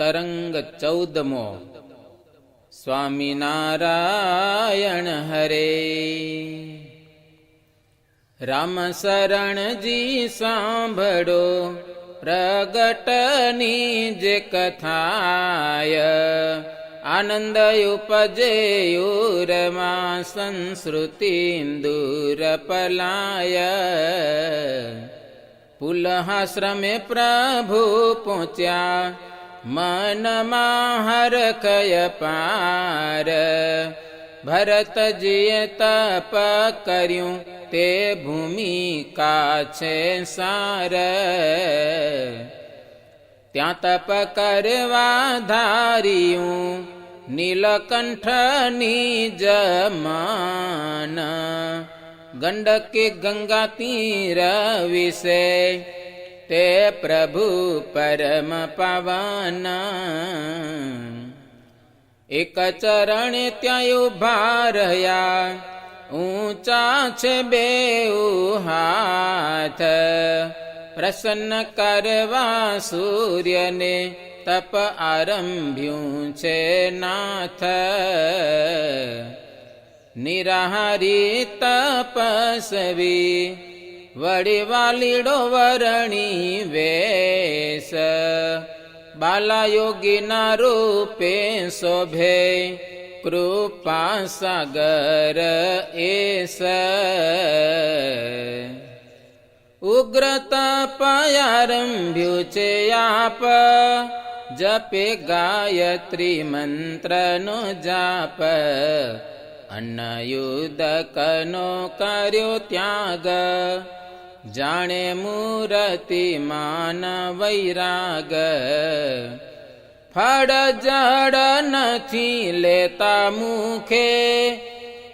તરંગ 14મો. સ્વામિનારાયણ હરે. રામ શરણજી સાંભળો પ્રગટની જે કથાય, આનંદ ઉપજે ઉરમાં સંસ્કૃતિંદુર પલાય. પુલહાશ્રમે પ્રભુ પહોંચ્યા, મનમાં હરખય પાર. ભરતજીએ તપ કર્યું, તે ભૂમિકા છે સાર. ત્યાં તપ કરવા ધાર્યું, નીલકંઠની જમાન. ગંડકી ગંગા તીર વિશે, તે પ્રભુ પરમ પાવન. એક ચરણે ત્યાં ઉભા રહ્યા, ઊંચા છે બેઉ હાથ. પ્રસન્ન કરવા સૂર્યને તપ આરંભ્યું છે નાથ. નિરાહારી તપસ્વી, વળી વાલીડો વરણી વેશ. બાલાયોગીના રૂપે શોભે, કૃપા સાગર એસ. ઉગ્ર તપયારંભ્યું છે આપ, જપે ગાયત્રી મંત્રનો જાપ. અન્નયુદકનો કર્યો ત્યાગ, જાણે મૂર્તિમાન વૈરાગ. ફળ જળ નથી લેતા મુખે,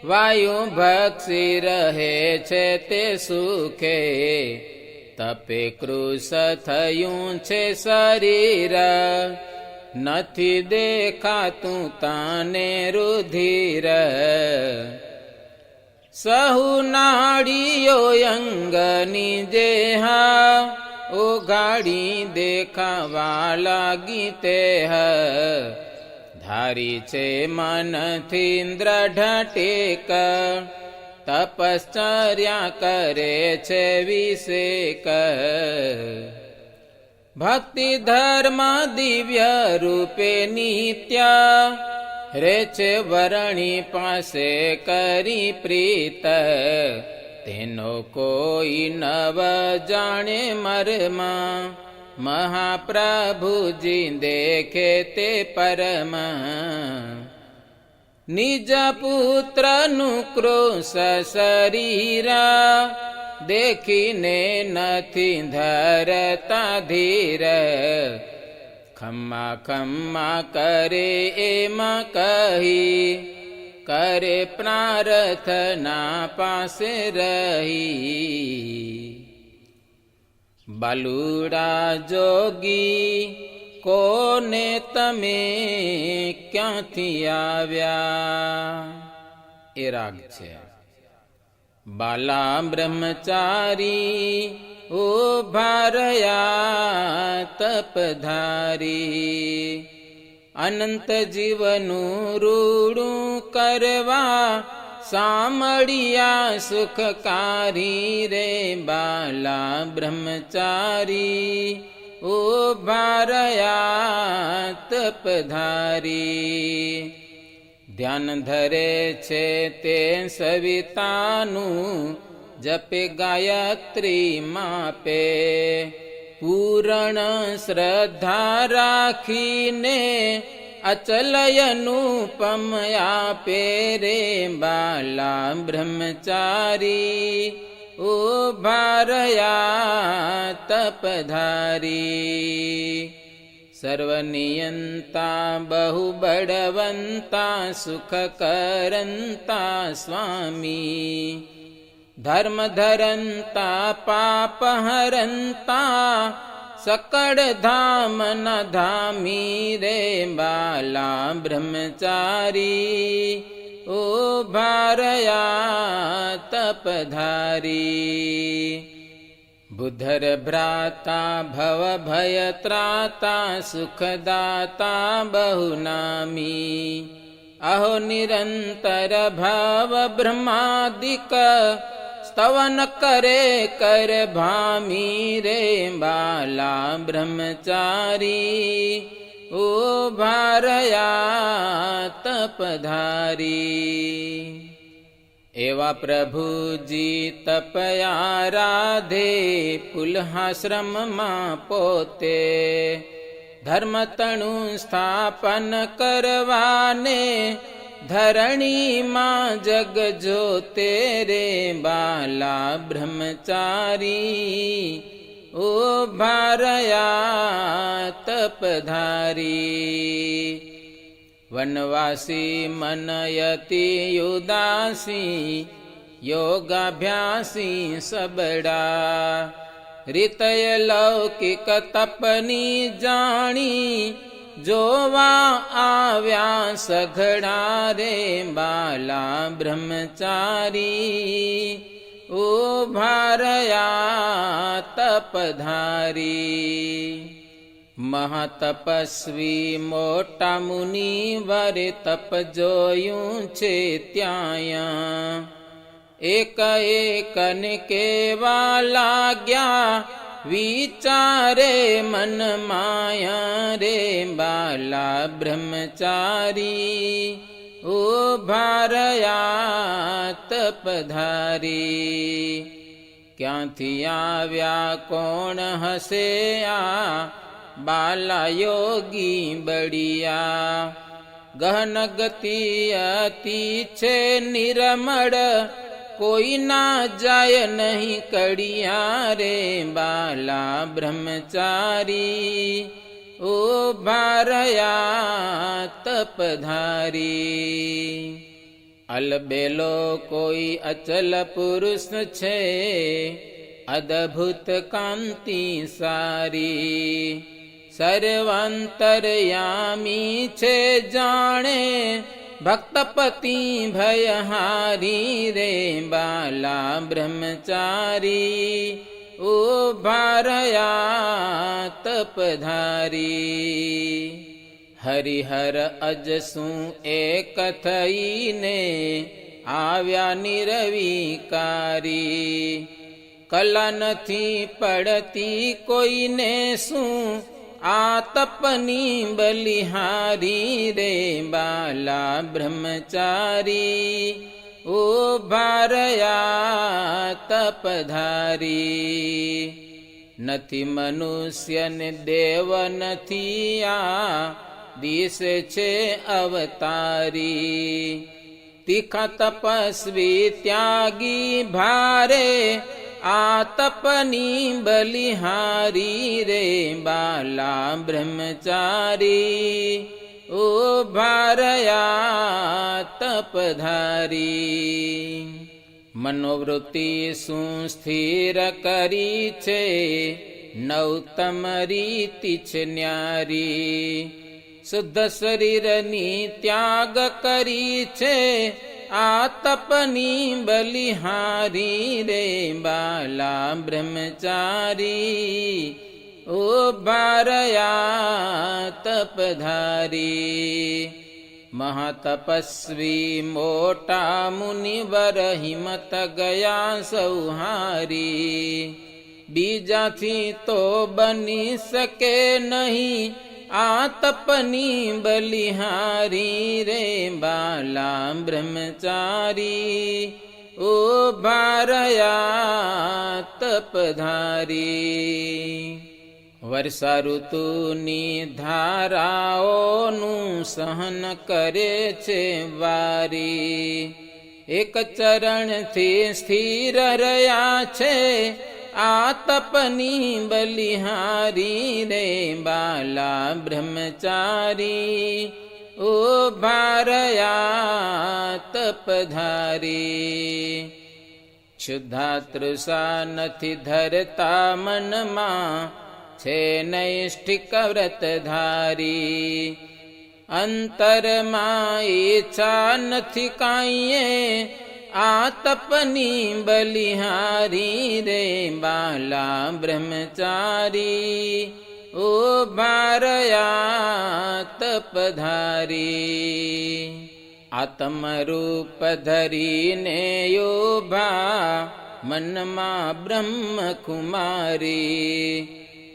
વાયુ ભક્ષી રહે છે તે સુખે. તપે કૃશ થયું છે શરીર, નથી દેખાતું તાને રુધિર. સહુ નાડીઓ અંગની જેહા, ઉઘાડી દેખાવા લાગી તે. ધારી છે મનથી દ્રઢ ટેક, તપશ્ચર્યા કરે છે વિષેક. ભક્તિ ધર્મ દિવ્ય રૂપે નિત્ય, રે છે વરણી પાસે કરી પ્રીત. તેનો કોઈ નવ જાણે મર્મ, મહાપ્રભુજી દેખે તે પરમ. નિજ પુત્રનું કૃશ શરીરા, દેખીને નથી ધરતા ધીર. ખમ્મા ખમ્મા કરે એમાં કહી, કરે પ્રાર્થના પાસે રહી. બાલુડા જોગી કોને તમે ક્યાંથી આવ્યા? એ રાગ છે. બાલા બ્રહ્મચારી ઉભા રહ્યા તપધારી. અનંત જીવનું રૂડું કરવા, સાંભળ્યા સુખકારી રે. બાલા બ્રહ્મચારી ઉભા રહ્યા તપધારી. ધ્યાન ધરે છે તે સવિતાનું, જપે ગાયત્રી માપે. પૂર્ણ શ્રદ્ધા રાખીને, અચલયનુપમ આપે રે. બાલા બ્રહ્મચારી ઉભા રહ્યા તપધારી. સર્વનિયંતા બહુ બળવંતા, સુખ કરંતા સ્વામી. ધર્મ ધરંતા પાપ હરંતા, સકળ ધામ ન ધામી રે. બાલા બ્રહ્મચારી ઉભા રહ્યા તપધારી. બુધર ભ્રાતા ભવ ભય ત્રાતા સુખદાતા બહુનામી અહો નિરંતર ભાવ બ્રહ્માદિક સ્તવન કરે કર ભામી રે બાલા બ્રહ્મચારી ઉભારયા તપધારી એવા પ્રભુજી તપયા રાધે પુલહાશ્રમમાં પોતે ધર્મતણું સ્થાપન કરવાને ધરણીમાં જગ જોતે રે બાલા બ્રહ્મચારી ઉભારયા તપધારી વનવાસી મનયતી યુદાસી યોગાભ્યાસી સબડા રીતય લૌકિક તપની જાણી જોવા આવ્યા સઘળા રે બાલા બ્રહ્મચારી ઉભારયા તપધારી મહાતપસ્વી મોટા મુનિવરે તપ જોયું છે ત્યાં એક એકને કેવા લાગ્યા વિચારે મન માયા રે બાલા બ્રહ્મચારી ઉભારયા તપધારી ક્યાંથી આવ્યા કોણ હશે આ બાલા યોગી બળિયા ગહન ગતિ અતિ છે નિરમળ કોઈ ના જાય નહીં કડિયા રે બાલા બ્રહ્મચારી ઉભારયા તપધારી અલબેલો કોઈ અચલ પુરુષ છે અદભુત કાંતિ સારી સર્વાંતરયામી છે જાણે ભક્તપતિ ભયહારી રે બાલા બ્રહ્મચારી ઉભારયા તપધારી હરિહર અજસું એક થઈને આવ્યા નિરવિકારી કલા નથી પડતી કોઈને શું આ તપની બલિહારી રે બાલા બ્રહ્મચારી ઉભારયા તપધારી નથી મનુષ્યને દેવ નથી આ દિશે છે અવતારી તીખા તપસ્વી ત્યાગી ભારે આ તપની બલિહારી રે બાલા બ્રહ્મચારી ઉભારયા તપધારી મનોવૃત્તિ શું સ્થિર કરી છે નવતમ રીતિ છે ન્યારી શુદ્ધ શરીરની ત્યાગ કરી છે આ તપની બલિહારી રે બાલા બ્રહ્મચારી ઉભારયા તપધારી મહાતપસ્વી મોટા મુનિવર હિંમત ગયા સૌહારી બીજાથી તો બની શકે નહીં આ તપની બલિહારી રે બાલા બ્રહ્મચારી ઉભારયા તપધારી વર્ષા ઋતુની ધારાઓનું સહન કરે છે વારી એક ચરણથી સ્થિર રહ્યા છે આ તપની બલિહારી રે બાલા બ્રહ્મચારી ઉભારયા તપધારી શુદ્ધાતૃષા નથી ધરતા મનમાં છે નૈષ્ઠિક વ્રતધારી અંતરમાં ઈચ્છા નથી કાંઈએ આ તપની બલિહારી રે બાલા બ્રહ્મચારી ઓ ભારયા તપધારી આત્મરૂપ ધરીને યોભા મનમાં બ્રહ્મ કુમારી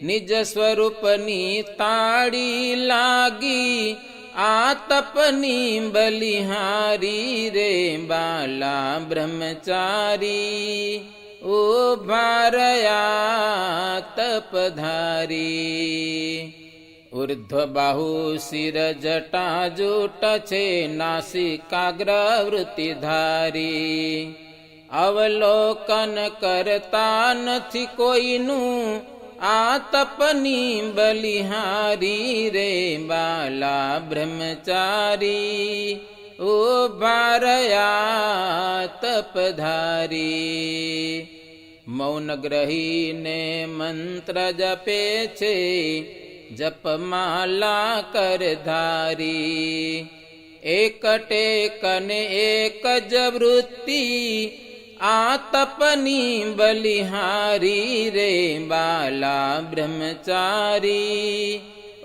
નિજ સ્વરૂપની તાળી લાગી આ તપની બલિહારી રે બાલા બ્રહ્મચારી ઓ ભારયા તપધારી ઉર્ધ્વ બાહુ શિર જટા જૂટ છે નાસિકાગ્ર વૃત્તિધારી અવલોકન કરતા નથી કોઈનું આ તપની બલિહારી રે બાલા બ્રહ્મચારી ઓ ભારયા તપધારી મૌન ગ્રહીને મંત્ર જપે છે જપમાલા કરધારી એક ટેકને એક જ વૃત્તિ આ તપની બલિહારી રે બાલા બ્રહ્મચારી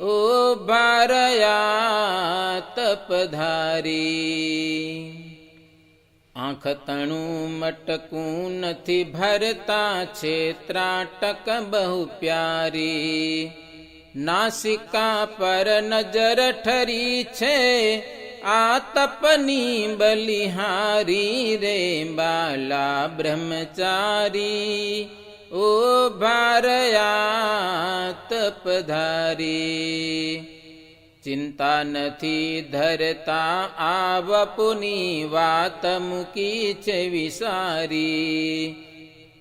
ઓ ભારયા તપધારી આંખ તણું મટકું નથી ભરતા છે ત્રાટક બહુ પ્યારી નાસિકા પર નજર ઠરી છે આ તપની બલિહારી રે બાલા બ્રહ્મચારી ઓ ભારયા તપધારી ચિંતા નથી ધરતા આ વપુની વાત મૂકી છે વિસારી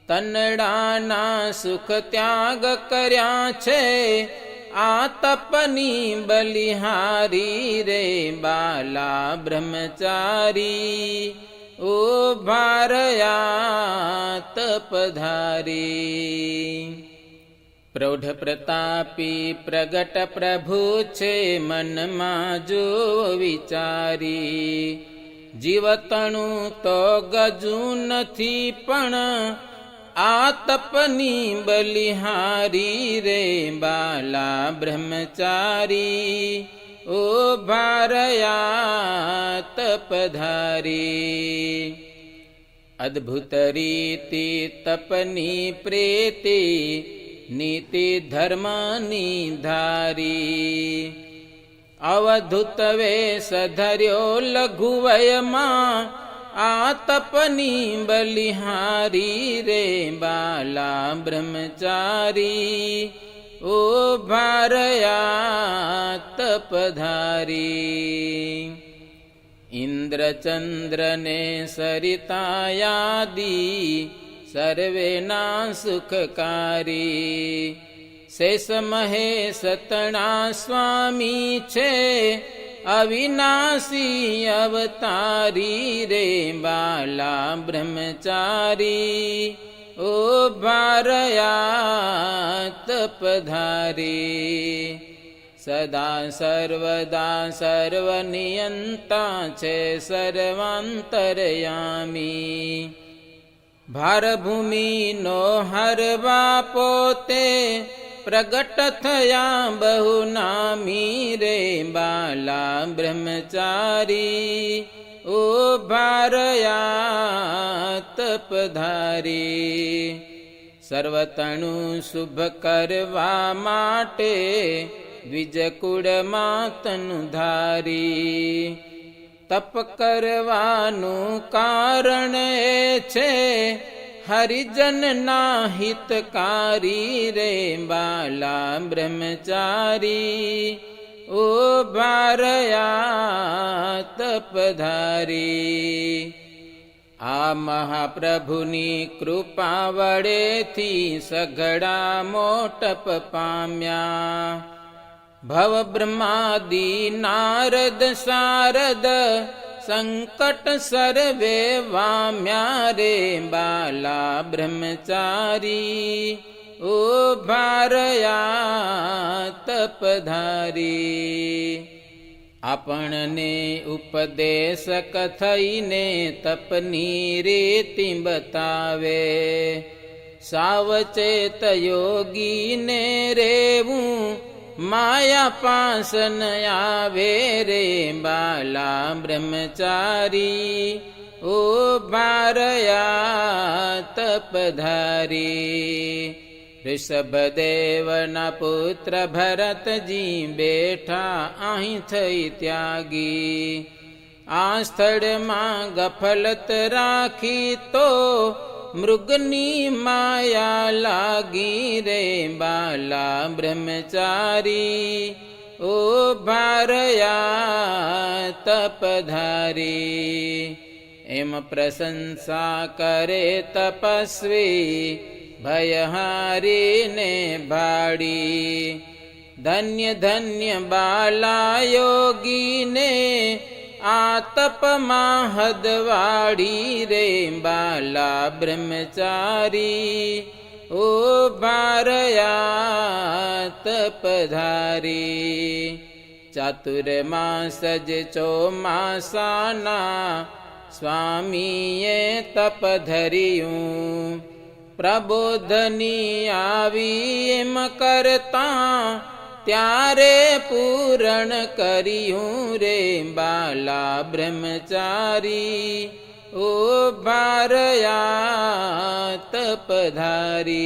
તનડાના સુખ ત્યાગ કર્યા છે આ તપની બલિહારી રે બાલા બ્રહ્મચારી ઓ ભારયા તપધારી પ્રૌઢ પ્રતાપી પ્રગટ પ્રભુ છે મનમાં જો વિચારી જીવતણું તો ગજું નથી પણ આ તપની બલિહારી રે બાલા બ્રહ્મચારી ઓ ભારયા તપધારી અદ્ભુત રીતિ તપની પ્રેતિ નીતિ ધર્મની ધારી અવધૂત વેશ ધર્યો લઘુવયમાં આ તપની બલિહારી રે બાલા બ્રહ્મચારી ઓ ભારયા તપધારી ઇન્દ્રચંદ્રને સરિતાયાદી સર્વેના સુખકારી શેષ મહેશ તણા સ્વામી છે અવિનાશી અવતારી રે બાલા બ્રહ્મચારી ઓ ભારયા તપધારી સદા સર્વદા સર્વનિયંતા છે સર્વાંતરયામી ભારભૂમિનો હરવા પોતે પ્રગટ થયા બહુ નામી રે બાલા બ્રહ્મચારી ઓ ભારયા તપધારી સર્વતણું શુભ કરવા માટે દ્વિજકુળમાં તનુ ધારી તપ કરવાનું કારણ એ છે હરિજનના હિતકારી રે બાલા બ્રહ્મચારી ઓ ભારયા તપધારી આ મહાપ્રભુની કૃપા વડેથી સઘળા મોટપ પામ્યા ભવ બ્રહ્માદિ નારદ શારદ સંકટ સર્વે વામ્યા રે બાલા બ્રહ્મચારી ઓ ભારયા તપધારી આપણને ઉપદેશક થઈને તપની રીતિ બતાવે. સાવચેત યોગીને રેવું માયા પાસન આવે રે. બાલા બ્રહ્મચારી ઓ ભારયા તપધારી. ઋષભદેવના પુત્ર ભરતજી બેઠા અહીં થઈ ત્યાગી. આ સ્થળમાં ગફલત રાખી તો મૃગની માયા લાગી રે. બાલા બ્રહ્મચારી ઓ ભારયા તપધારી. એમ પ્રશંસા કરે તપસ્વી ભયહારીને ભાડી. ધન્ય ધન્ય બાલા યોગીને આ તપમાં હદવાડી રે. બાલા બ્રહ્મચારી ઓ ભારયા તપધારી. ચાતુર્માસ જ ચોમાસાના સ્વામીએ તપ ધર્યું. પ્રબોધની આવી એમ કરતા ત્યારે પૂરણ કર્યું રે. બાલા બ્રહ્મચારી ઓ ભારયા તપધારી.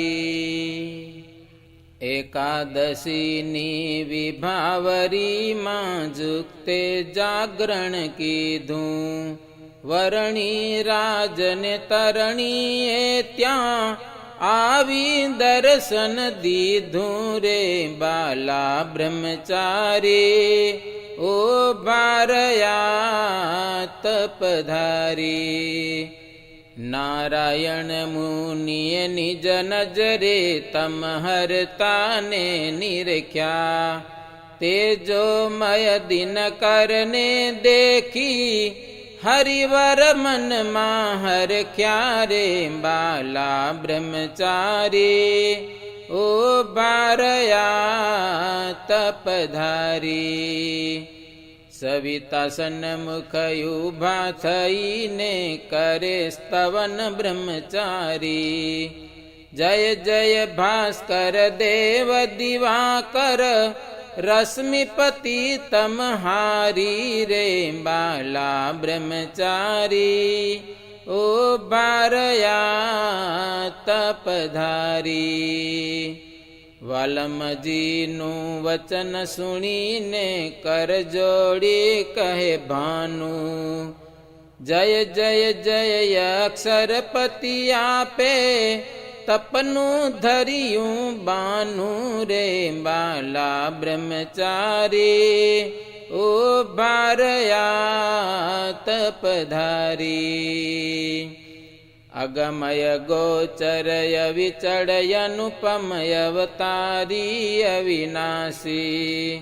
એકાદશીની વિભાવરીમાં જુક્તે જાગરણ કીધું. વરણી રાજને તરણીએ ત્યાં આવી દર્શન દીધું રે. બાલા બ્રહ્મચારી ઓ ભારયા તપધારી. નારાયણ મુનિએ નિજ નજરે તમહરતાને નિરખ્યા. તેજોમય દિનકરને દેખી હરિવર મનમાં હરખ્યા રે. બાલા બ્રહ્મચારી ઓ ભારયા તપધારી. સવિતા સન્મુખ ઉભા થઈને કરે સ્તવન બ્રહ્મચારી. જય જય ભાસ્કર દેવ દિવાકર રશ્મિપતિ તમહારી રે. બાલા બ્રહ્મચારી ઓ ભારયા તપધારી. વાલ્મજીનું વચન સુણીને કર જોડી કહે ભાનુ. જય જય જય અક્ષરપતિ આપે તપનું ધર્યું બાનું રે. બાલા બ્રહ્મચારી ઓ ભારયા તપધારી. અગમય ગોચરય વિચડય અનુપમય અવતારી અવિનાશી.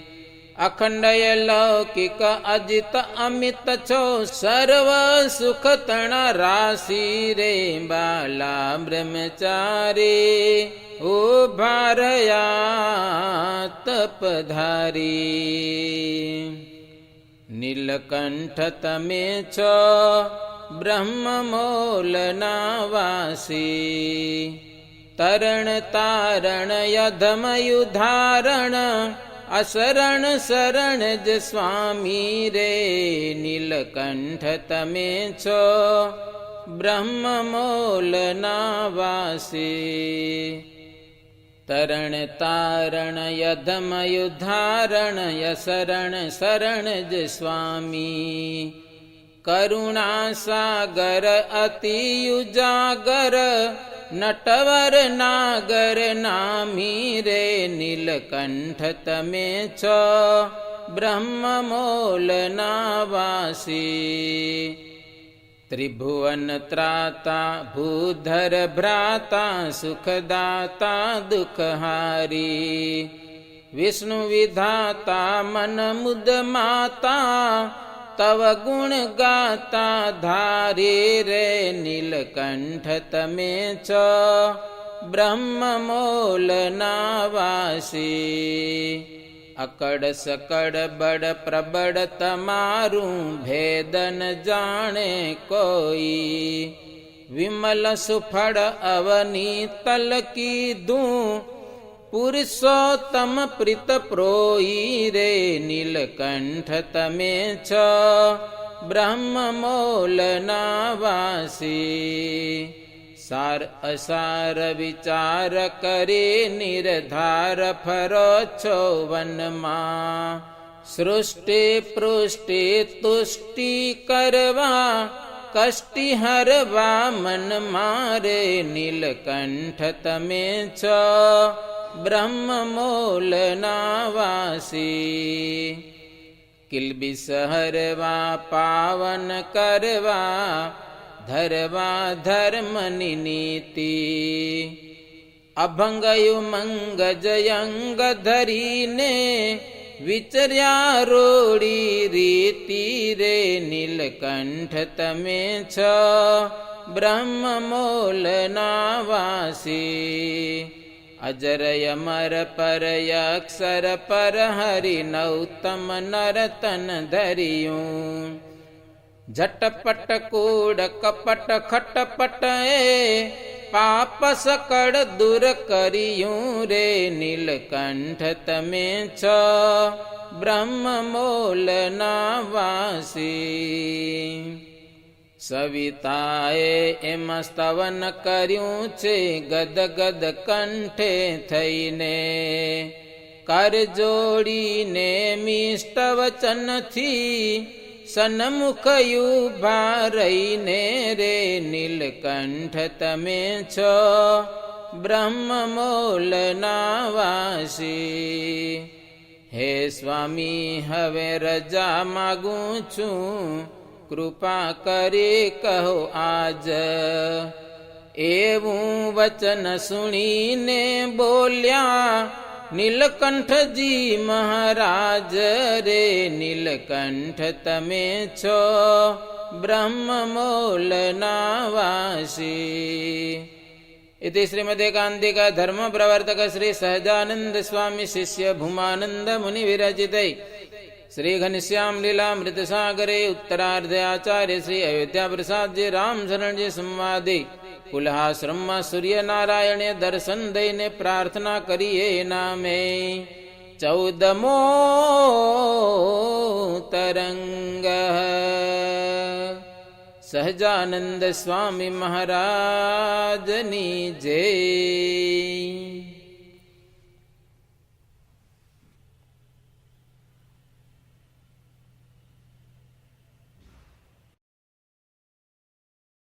અખંડય લૌકિક અજિત અમિત છો સર્વ સુખ તણ રાશિ રે. બાલા બ્રહ્મચારી ઓ ભારયા તપધારી. નીલકંઠ તમે છો બ્રહ્મ મોલના વાસી. તરણ તારણ યધમયુધારણ અશરણ શરણ જ સ્વામી રે. નીલકંઠ તમે છો બ્રહ્મ મોલના વાસી. તરણ તારણ યધમયુધારણ અશરણ શરણ જ સ્વામી. કરુણા સાગર અતિ ઉજાગર નટવર નાગર નામી રે. નીલકંઠ તમે છો બ્રહ્મ મોલના વાસી. ત્રિભુવન ત્રાતા ભૂધર ભ્રાતા સુખદાતા દુઃખહારી. વિષ્ણુ વિધાતા મન મુદ માતા તવ ગુણ ગાતા ધારી રે. નીલકંઠ તમે છો બ્રહ્મ મોલના વાસી. અકડ સકડ બડ પ્રબળ તમારું ભેદન જાણે કોઈ વિમલ સુફળ અવની તલ કીધું પુરુષોત્તમ પ્રીત પ્રોઈ રે નીલકંઠ તમે છો બ્રહ્મ મોલના વાસી સાર અસાર વિચાર કરે નિર્ધાર ફરો છો વનમાં સૃષ્ટિ પૃષ્ટિ તુષ્ટિ કરવા કષ્ટિ હરવા મન મારે નીલકંઠ તમે છો બ્રહ્મ મોલના વાસી કિલ્બિસ હરવા પાવન કરવા ધરવા ધર્મની નીતિ અભંગયુ મંગ જયંગ ધરીને વિચર્યા રોડી રીતિ રે નીલકંઠ તમે છો બ્રહ્મ મોલના વાસી અજર અમર પર અક્ષર પર હરિ નૌતમ નરતન ધર્યું ઝટપટ કૂડ કપટ ખટપટ એ પાપ સકળ દૂર કર્યું રે નીલકંઠ તમે છો બ્રહ્મ મોલના વાસી સવિતાએ એમ સ્તવન કર્યું છે ગદ ગદ કંઠે થઈને કર જોડીને મિષ્ટ વચનથી સન્મુખયું ભારઈને રે નીલકંઠ તમે છો બ્રહ્મ મોલના વાસી હે સ્વામી હવે રજા માગું છું કૃપા કરી કહો આજ એવું વચન સુણીને બોલ્યા નીલકંઠજી મહારાજ રે નીલકંઠ તમે છો બ્રહ્મ મોલના વાસી इति श्रीमदेकान्तिक धर्म प्रवर्तक श्री सहजानंद स्वामी शिष्य भूमानंद मुनि विरचिते श्री घनश्याम लीलामृत सागरे उत्तरार्ध आचार्य श्री अयोध्या प्रसाद जी राम शरण जी संवादे कुलहाश्रम सूर्य नारायण दर्शन दઈને प्रार्थना करिए नामे 14મો तरंग સહજાનંદ સ્વામી મહારાજની જય।